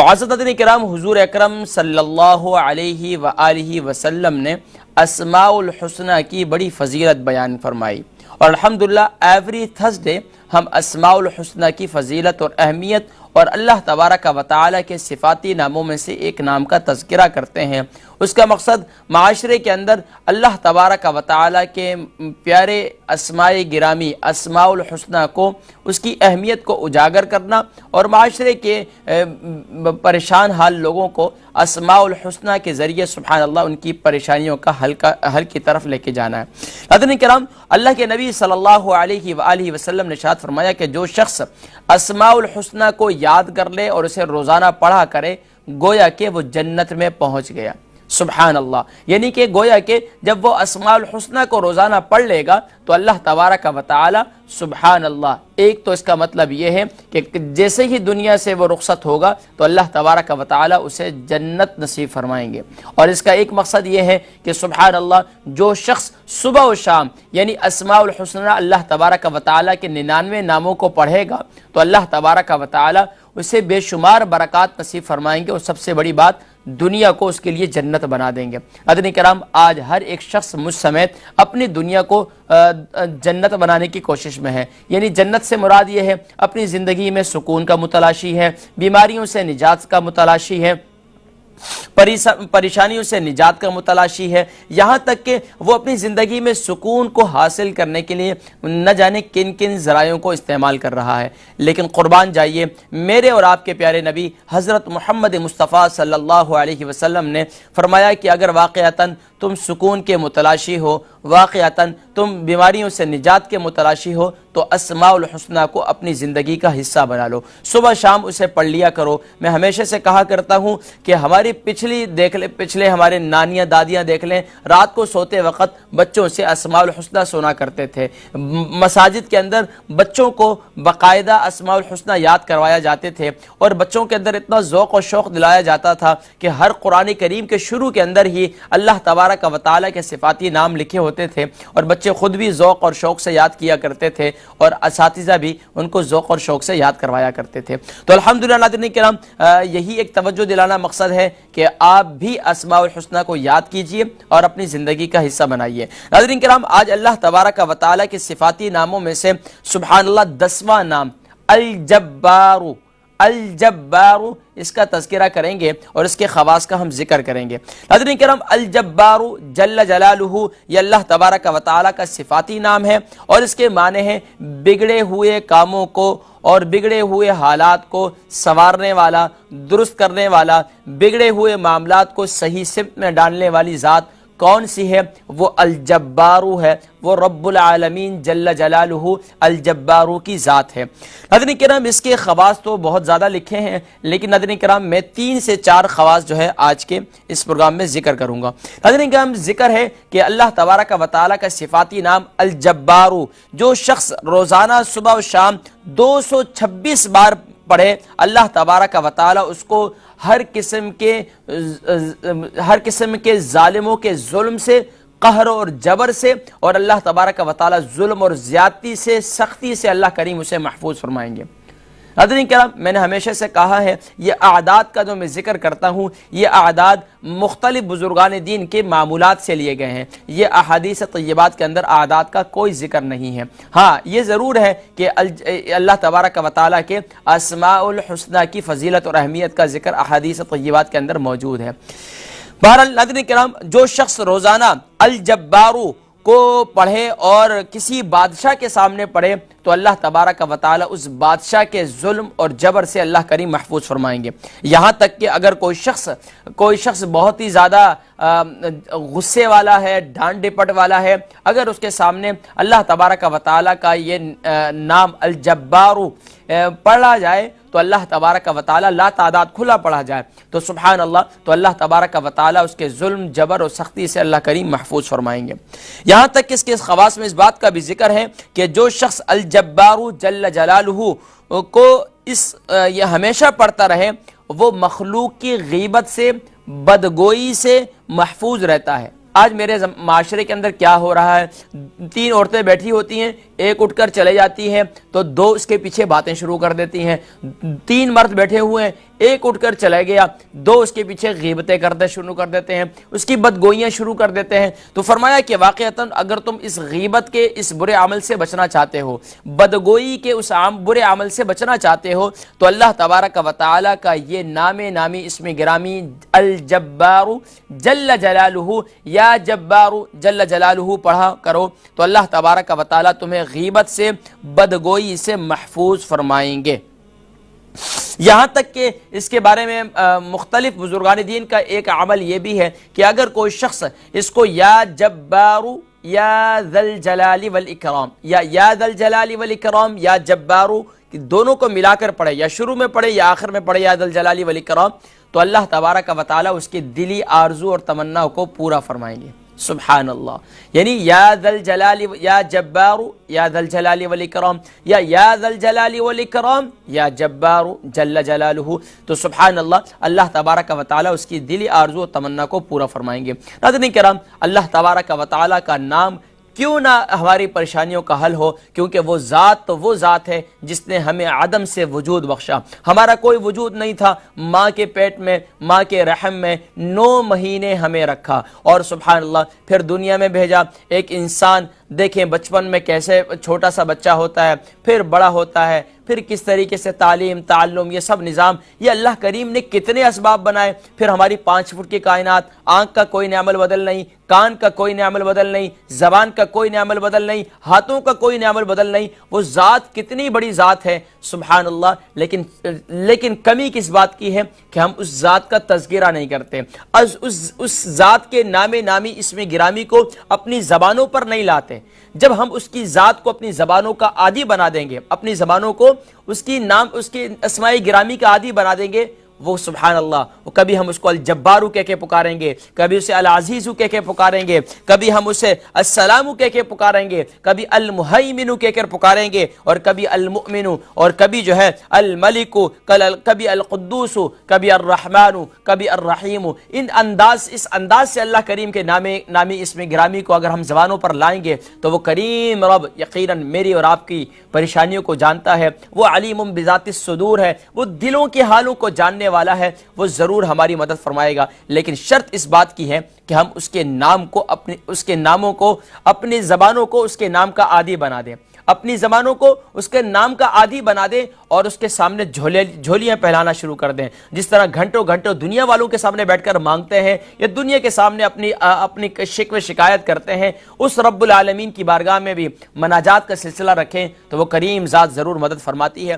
معزز ناظرین کرام، حضور اکرم صلی اللہ علیہ وآلہ وسلم نے اسماء الحسنی کی بڑی فضیلت بیان فرمائی، اور الحمدللہ ایوری تھرسڈے ہم اسماء الحسنی کی فضیلت اور اہمیت اور اللہ تبارک و تعالی کے صفاتی ناموں میں سے ایک نام کا تذکرہ کرتے ہیں۔ اس کا مقصد معاشرے کے اندر اللہ تبارک و تعالی کے پیارے اسماء گرامی اسماء الحسنی کو، اس کی اہمیت کو اجاگر کرنا، اور معاشرے کے پریشان حال لوگوں کو اسماء الحسنی کے ذریعے سبحان اللہ ان کی پریشانیوں کا حل کی طرف لے کے جانا ہے۔ حضرات کرام، اللہ کے نبی صلی اللہ علیہ وآلہ وسلم نے ارشاد فرمایا کہ جو شخص اسماء الحسنی کو یاد کر لے اور اسے روزانہ پڑھا کرے، گویا کہ وہ جنت میں پہنچ گیا۔ سبحان اللہ، یعنی کہ گویا کہ جب وہ اسماء الحسنی کو روزانہ پڑھ لے گا تو اللہ تبارک و تعالی سبحان اللہ، ایک تو اس کا مطلب یہ ہے کہ جیسے ہی دنیا سے وہ رخصت ہوگا تو اللہ تبارک و تعالی اسے جنت نصیب فرمائیں گے۔ اور اس کا ایک مقصد یہ ہے کہ سبحان اللہ، جو شخص صبح و شام یعنی اسماء الحسنی اللہ تبارک و تعالی کے 99 ناموں کو پڑھے گا تو اللہ تبارک و تعالی اسے بے شمار برکات نصیب فرمائیں گے، اور سب سے بڑی بات دنیا کو اس کے لیے جنت بنا دیں گے۔ حضرات کرام، آج ہر ایک شخص مجھ سمیت اپنی دنیا کو جنت بنانے کی کوشش میں ہے، یعنی جنت سے مراد یہ ہے اپنی زندگی میں سکون کا متلاشی ہے، بیماریوں سے نجات کا متلاشی ہے، پریشانیوں سے نجات کا متلاشی ہے، یہاں تک کہ وہ اپنی زندگی میں سکون کو حاصل کرنے کے لیے نہ جانے کن کن ذرائعوں کو استعمال کر رہا ہے۔ لیکن قربان جائیے، میرے اور آپ کے پیارے نبی حضرت محمد مصطفیٰ صلی اللہ علیہ وسلم نے فرمایا کہ اگر واقعتاً تم سکون کے متلاشی ہو، واقعتاً تم بیماریوں سے نجات کے متلاشی ہو، تو اسماء الحسنی کو اپنی زندگی کا حصہ بنا لو، صبح شام اسے پڑھ لیا کرو۔ میں ہمیشہ سے کہا کرتا ہوں کہ ہماری پچھلے ہمارے نانیاں دادیاں دیکھ لیں، رات کو سوتے وقت بچوں سے اسماء الحسنی سنا کرتے تھے۔ مساجد کے اندر بچوں کو باقاعدہ اسماء الحسنی یاد کروایا جاتے تھے، اور بچوں کے اندر اتنا ذوق و شوق دلایا جاتا تھا کہ ہر قرآن کریم کے شروع کے اندر ہی اللہ تبارک و تعالی کے صفاتی نام لکھے ہوتے تھے، اور بچے خود بھی ذوق اور شوق سے یاد کیا کرتے تھے، اور اساتذہ بھی ان کو ذوق اور شوق سے یاد کروایا کرتے تھے۔ تو الحمدللہ ناظرین کرام، یہی ایک توجہ دلانا مقصد ہے کہ آپ بھی اسماء الحسنی کو یاد کیجئے اور اپنی زندگی کا حصہ بنائیے۔ ناظرین کرام، آج اللہ تبارک و تعالی کے صفاتی ناموں میں سے سبحان اللہ 10واں نام الجبار، الجبار، اس کا تذکرہ کریں گے اور اس کے خواص کا ہم ذکر کریں گے۔ حضرات کرام، الجبار جل جلالہ یہ اللہ تبارک و تعالی کا صفاتی نام ہے، اور اس کے معنی ہے بگڑے ہوئے کاموں کو اور بگڑے ہوئے حالات کو سنوارنے والا، درست کرنے والا، بگڑے ہوئے معاملات کو صحیح سمت میں ڈالنے والی ذات کون سی ہے؟ وہ الجبارو ہے، وہ رب العالمین جل جلالہ الجبارو کی ذات ہے۔ ناظرین کرام، اس کے خواص تو بہت زیادہ لکھے ہیں، لیکن ناظرین کرام میں 3 سے 4 خواص جو ہے آج کے اس پروگرام میں ذکر کروں گا۔ ناظرین کرام، ذکر ہے کہ اللہ تبارک و تعالی کا صفاتی نام الجبارو، جو شخص روزانہ صبح و شام 226 بار پڑھے، اللہ تبارک و تعالی اس کو ہر قسم کے ظالموں کے ظلم سے، قہر اور جبر سے، اور اللہ تبارک و تعالی ظلم اور زیادتی سے، سختی سے اللہ کریم اسے محفوظ فرمائیں گے۔ حضرات کرام، میں نے ہمیشہ سے کہا ہے، یہ اعداد کا جو میں ذکر کرتا ہوں، یہ اعداد مختلف بزرگان دین کے معمولات سے لیے گئے ہیں، یہ احادیث طیبات کے اندر اعداد کا کوئی ذکر نہیں ہے۔ ہاں، یہ ضرور ہے کہ اللہ تبارک و تعالیٰ کے اسماء الحسنی کی فضیلت اور اہمیت کا ذکر احادیث طیبات کے اندر موجود ہے۔ بہرحال ناظرین کرام، جو شخص روزانہ الجبارو کو پڑھے اور کسی بادشاہ کے سامنے پڑھے تو اللہ تبارک و تعالی اس بادشاہ کے ظلم اور جبر سے اللہ کریم محفوظ فرمائیں گے۔ یہاں تک کہ اگر کوئی شخص بہت ہی زیادہ غصے والا ہے، ڈانٹ ڈپٹ والا ہے، اگر اس کے سامنے اللہ تبارک و تعالی کا یہ نام الجبارو پڑھا جائے تو اللہ تبارک و تعالی لا تعداد کھلا پڑھا جائے تو سبحان اللہ، تو اللہ تبارک و تعالی اس کے ظلم، جبر اور سختی سے اللہ کریم محفوظ فرمائیں گے۔ یہاں تک کہ اس کے خواص میں اس بات کا بھی ذکر ہے کہ جو شخص الجبارو جل جلالہ کو یہ ہمیشہ پڑھتا رہے، وہ مخلوق کی غیبت سے، بدگوئی سے محفوظ رہتا ہے۔ آج میرے معاشرے کے اندر کیا ہو رہا ہے، 3 عورتیں بیٹھی ہوتی ہیں، ایک اٹھ کر چلے جاتی ہیں تو 2 اس کے پیچھے باتیں شروع کر دیتی ہیں، 3 مرد بیٹھے ہوئے ہیں، ایک اٹھ کر چلا گیا، دو اس کے پیچھے غیبتیں کرتے شروع کر دیتے ہیں، اس کی بدگوئیاں شروع کر دیتے ہیں۔ تو فرمایا کہ واقعتاً اگر تم اس غیبت کے اس برے عمل سے بچنا چاہتے ہو، بدگوئی کے اس برے عمل سے بچنا چاہتے ہو، تو اللہ تبارک و تعالی کا یہ نامی اسم گرامی الجبار جل جلالہ، یا جبار جل جلالہ پڑھا کرو، تو اللہ تبارک و تعالی تمہیں غیبت سے، بدگوئی سے محفوظ فرمائیں گے۔ یہاں تک کہ اس کے بارے میں مختلف بزرگان دین کا ایک عمل یہ بھی ہے کہ اگر کوئی شخص اس کو یا جبار یا ذل جلال والاکرام، یا ذل جلال والاکرام یا جبار، دونوں کو ملا کر پڑھے، یا شروع میں پڑھے یا آخر میں پڑھے یا ذل جلال والاکرام، تو اللہ تبارک و تعالی اس کی دلی آرزو اور تمنا کو پورا فرمائیں گے۔ سبحان اللہ، یعنی یا ذل جلال یا جبار یا ذل جلال والاکرام، یا ذل جلال والاکرام یا جبار جل جلالہ، تو سبحان اللہ، اللہ تبارک و تعالی اس کی دلی آرزو و تمنا کو پورا فرمائیں گے۔ ناظرین کرام، اللہ تبارک و تعالی کا نام کیوں نہ ہماری پریشانیوں کا حل ہو، کیونکہ وہ ذات تو وہ ذات ہے جس نے ہمیں عدم سے وجود بخشا۔ ہمارا کوئی وجود نہیں تھا، ماں کے پیٹ میں، ماں کے رحم میں 9 مہینے ہمیں رکھا، اور سبحان اللہ پھر دنیا میں بھیجا۔ ایک انسان دیکھیں بچپن میں کیسے چھوٹا سا بچہ ہوتا ہے، پھر بڑا ہوتا ہے، پھر کس طریقے سے تعلیم، تعلم، یہ سب نظام یہ اللہ کریم نے کتنے اسباب بنائے۔ پھر ہماری 5 فٹ کی کائنات، آنکھ کا کوئی نعمل بدل نہیں، کان کا کوئی نعمل بدل نہیں، زبان کا کوئی نعمل بدل نہیں، ہاتھوں کا کوئی نعمل بدل نہیں۔ وہ ذات کتنی بڑی ذات ہے سبحان اللہ، لیکن کمی کس بات کی ہے کہ ہم اس ذات کا تذکرہ نہیں کرتے، اس ذات کے نامی اسم گرامی کو اپنی زبانوں پر نہیں لاتے۔ جب ہم اس کی ذات کو اپنی زبانوں کا عادی بنا دیں گے، اپنی زبانوں کو اس کی اسماء گرامی کا عادی بنا دیں گے، وہ سبحان اللہ، وہ کبھی ہم اس کو الجبارو کہہ کے پکاریں گے، کبھی اسے العزیزو کہہ کے پکاریں گے، کبھی ہم اسے السلامو کہہ کے پکاریں گے، کبھی المہیمنو کہہ کر پکاریں گے، اور کبھی المؤمنو، اور کبھی جو ہے الملکو، کبھی القدوسو، کبھی الرحمنو، کبھی الرحیمو۔ اس انداز سے اللہ کریم کے نامی اسم گرامی کو اگر ہم زبانوں پر لائیں گے تو وہ کریم رب یقیناً میری اور آپ کی پریشانیوں کو جانتا ہے، وہ علیم بذات الصدور ہے، وہ دلوں کے حالوں کو جاننے والا ہے، وہ ضرور ہماری مدد فرمائے گا۔ لیکن شرط اس بات کی ہے کہ ہم اس کے ناموں کو اپنی زبانوں کو اس کے نام کا عادی بنا دیں، اپنی زبانوں کو اس کے نام کا عادی بنا دیں، اور اس کے سامنے جھولیاں پہلانا شروع کر دیں۔ جس طرح گھنٹوں دنیا والوں کے سامنے بیٹھ کر مانگتے ہیں یا دنیا کے سامنے اپنی شکوے شکایت کرتے ہیں، اس رب العالمین کی بارگاہ میں بھی مناجات کا سلسلہ رکھیں تو وہ کریم ذات ضرور مدد فرماتی ہے۔